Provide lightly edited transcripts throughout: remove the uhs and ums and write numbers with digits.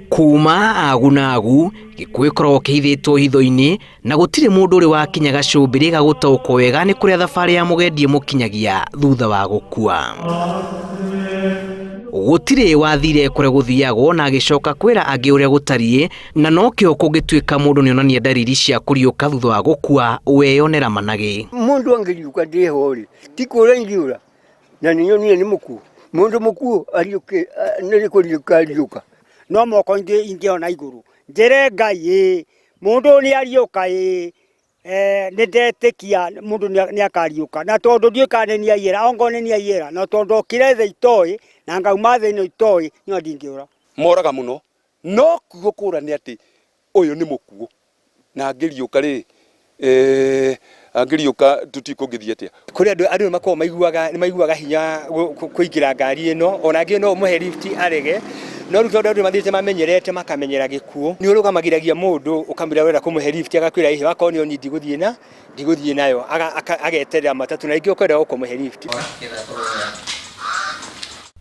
kuma agunagu gikuikorwo kihithitwo hitho-ini na gutire mundu uri wakinya gacumbiri gagutaukwo wega ni kuria thabari ya mugendi mukinyagia thutha wa gukua. Gutire wathire kuria guthiagwo na agicoka kwira angi uria gutarie, na no kio kungituika mundu ni onania dalili cia kuriuka thutha wa gukua weyonera managi. Mundu angiriuka ndihori tikura ingiura na ninyoni ni muku mundu muku ariuke niri kuriuka ariuka no moko ingiona iguru njere Ngai mundu ni ariuka nindetikia mundu ni akariuka na tondu ndiukane ni ayira ongone ni ayira na tondu kirethe itoi na ngauma thino itoi ni ndingiura moraga muno no gukura ni ati uyu ni mukuo na angiriuka angiriuka tutikungithia atia kuri andu makoo maiguaga hinya kuingira ngari ino ona angi no muhe lift arege no ruto andu mathite mamenyerete makamenyera gikuo ni urugamagiragia mundu ukamira wera kumuhe lift agakwira hihi wakoni oni ndiguthiĩ nayo ageterera matatu na ingi ukwenda ukumuhe lift.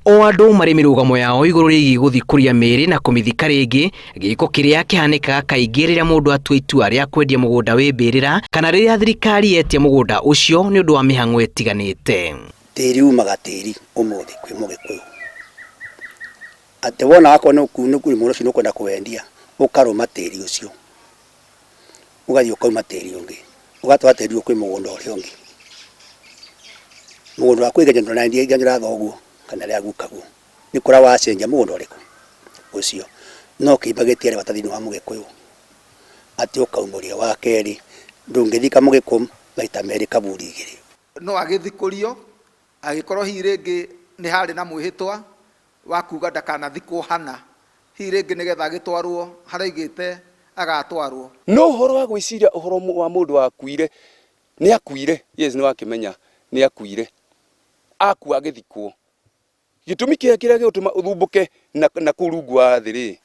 O andu mari mirugamo yao iguru riigii guthikuria miri na kumithika ringi giko kiria kihanikaga kaingi riria mundu atua itua ria kwendia mugunda wimbirira kana riria thirikari yetia mugunda ucio ni undu wa mihango etiganite. Tiri umaga tiri umuthi kwi mugikuyu ate wona wako no kunu kuri muno cino kwenda kuwendia ukaruma tiri ucio ugathi ukauma tiri ungi ugatwa tiri kwi mugunda uri ungi mugunda kwiga jendo na ndia ganjira thoguo kana ria gukaguo ni kura wacenja mugunda uriku ucio no kiimbagetiare batathini wa mugikuyu ati ukaumuria wa keri ndungithika mugikum maita meri kaburi igiri no agithikurio agikorwo hi ringi ni hari na mwihitwa wa kuga ndakanathikwo hana hi ringi nigetha agitwarwo haraigite agatwarwo no uhoro wa gwiciria uhoro wa mundu akuire ni akuire yes ni wakimenya ni akuire akua agithikwo gitumi kiria gituma uthumbuke na kurungwa thiri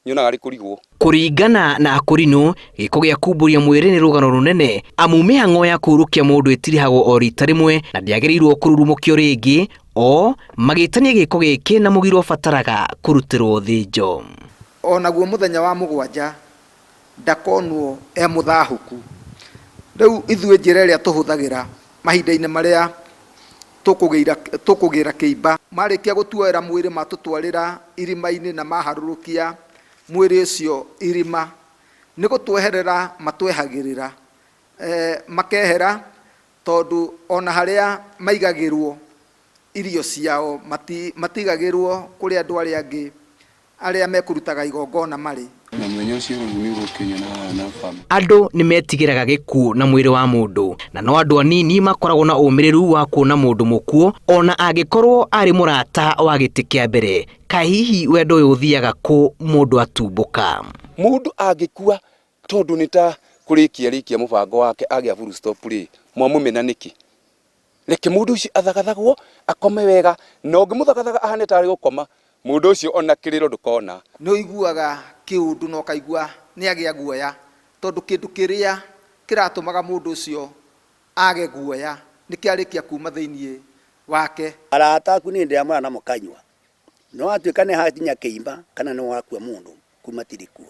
nyonaga ri kurigwo kuringana na akurinu giko gia kumburia mwiri ni rugano runene amu mihango ya kurukia mundu itirihagwo o rita rimwe na ndiagirirwo kururumukio ringi o magitania giko giki na mugiro fataraga kurutirwo thinjo onaguo muthenya wa mugwanja ndakonwo muthahuku riu ithue njira iria tuhuthagira mahinda-ini maria tukugira kiimba marikia gutuoera mwiri matutwarira irima-ini na maharurukia mwiri ucio irima ni gutweherera matwehagirira makehera tondu ona haria maigagirwo irio ciao matigagirwo kuri andu aria angi aria mekurutaga igongona mari na mwenye ucio ni gukinya na family andu ni metigiraga gikuo na mwiri wa mundu na no andu anini makoragwo na umiriru wa kuona mundu mukuo ona angikorwo ari murata wa giti kia mbere kahihi wendo uyu uthiaga ku mundu atumbuka mundu angikua tondu nita kurikia mubango wake agia full stop ri mwamumena niki reke mundu ucio athagathagwo akome wega no ngimuthagathaka ahane tari gukoma mundu ucio ona kiriro ndukona no iguaga kiundu no kaigua ni agia guoya tondu kindu kiria kiratumaga mundu ucio age guoya ni kiarikia kuma thiini wake arata aku ni ndia mwana na mukanywa no atuika ni hatinya kiimba kana no wakua mundu kuma tirikuo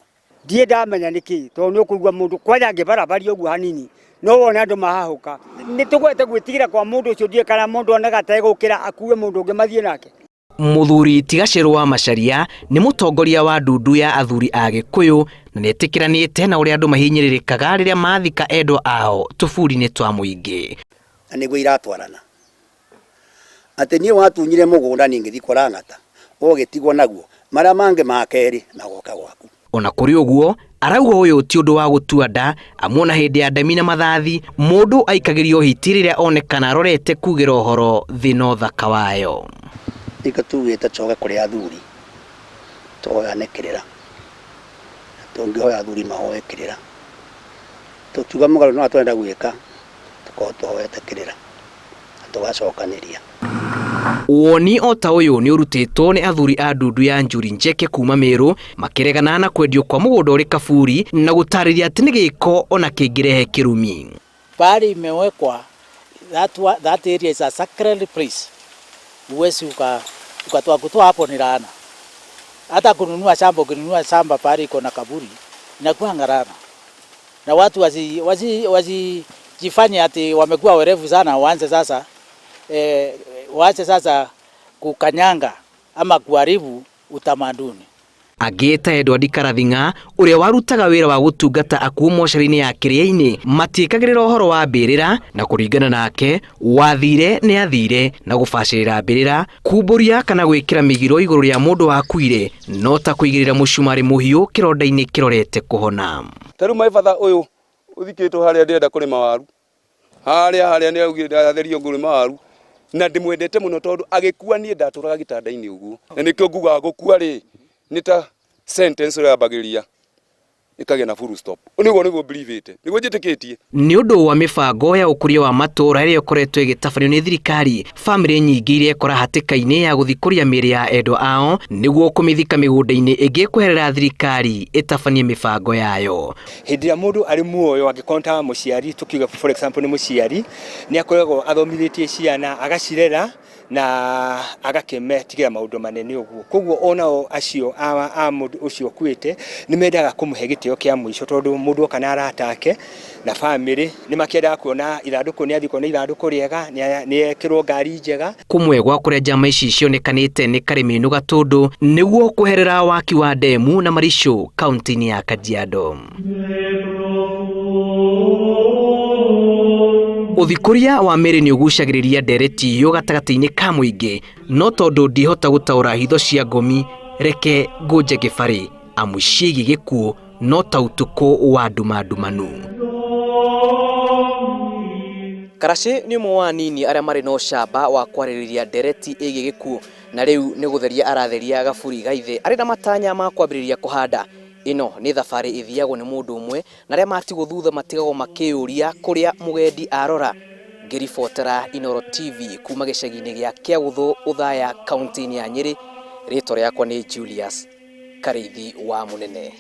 ndie ndamenya niki tondu ni kurugwa mundu kwanja ngibarabari uguo hanini no wona andu mahahuka ni tugwete gwitigira kwa mundu ucio ndie kana mundu onaga ta gukira akue mundu ungi mathie nake. Muthuri Tigacero wa Macharia ni mutongoria wa ndundu ya athuri a Gikuyu na netikiranite na uria andu mahinyiririkaga riria mathika endwa ao tuburi-ini twa muingi na niguo iratwarana ati nie watunyire mugunda ningithi kurangata ugitigwo naguo maria mange makeri na goka gwaku ona kuri uguo arauga uyu ti undu wa gutua nda amona hindi ya ndami na mathathi mundu aikagirio hiti riria onekana arorete kugira uhoro thino thaka wayo ikatugite coga kuri athuri toyanekirira tongihoya athuri mahoekirira tukiuga mugaro no atwenda gwika tukotohoetekirira tugacokaniria woni ota uyu ni urutitwo ni athuri a ndundu ya njuri njeke kuma Meru makiregana na kwendio kwa mugunda uri Kaburi na gutariria ati ni giko ona kingirehe kirumi pali imewekwa that area is a sacred place uwezi ukatoa kutoa hapo ni laana. Hata kununua shamba pale iko na kaburi inakuwa ngarana. Na watu wasijifanye ati wamekuwa werevu sana, waache sasa kukanyanga ama kuharibu utamaduni. Ageta Edward Karathinga uria warutaga wira wa gutungata akuu mocarine ya kiria-ini matikagirira uhoro wa mbirira, na kuringana nake wathire ni athire na gubacirira mbirira kumburia kana gwikira migiro iguru ria mundu wakuire no ta kuigirira mucumari muhiu kironda-ini kirorete kuhona. Taru mai fatha uyu uthikitwo haria ndenda kurima waru haria ni augire atherio ngurima waru na ndimwendete muno tondu agikua nie ndaturaga gitanda-ini uguo na nikio nguga gukua ri nita sentence ya bagiria ikage na full stop niguo believe it niguo njitikitie. Ni undu wa mibango ya ukuria wa matura iria ikoretwo igitabanio ni thirikari, family nyingi iria ikora hatikaini ya guthikuria miri ya endwa ao niguo kumithika migunda-ini ingi kweherera thirikari itabanie mibango yayo. Hindi ya mundu ari muoyo agikonta muciari, tukiuga for example ni muciari ni akoragwo athomithitie ciana agacirera na agakemetigira maundu manene uguo. Koguo onao acio a mundu ucio kwite ni mendaga kumuhe gitio kia mwisho tondu mundu kana aratake na family ni makiendaga kuona ithanduku ni athiko ni ithanduku riega ni ekirwo ngari njega. Kumwe gwa kuria njama ici cionekanite ni Kariminu Gatundu niguo kuherera waki wa demu na marisho kaunti-ini ya Kajiado. Uthikuria wa miri ni ugucagiriria Ndereti yo gatagati-ini ka muingi, no tondu ndihota gutaura hitho cia ngomi reke nguje gibari amu ciigi gikuo no ta utuku wa ndumandumanu. Karaci ni umwe wa anini aria mari no camba wa kwaririria Ndereti igi gikuo, na riu ni gutheria aratheria gaburi gaithe ari na matanya ma kwambiriria kuhanda. Ino ni thabari ithiagwo ni mundu umwe na aria matigwo thutha matigagwo makiuria kuria mugendi arora. Ngiribotera Inoro TV kuma gicagi-ini gia Kiaguthu Uthaya kaunti-ini ya Nyeri. Ritwa riakwa ni Julius Karithi wa Munene.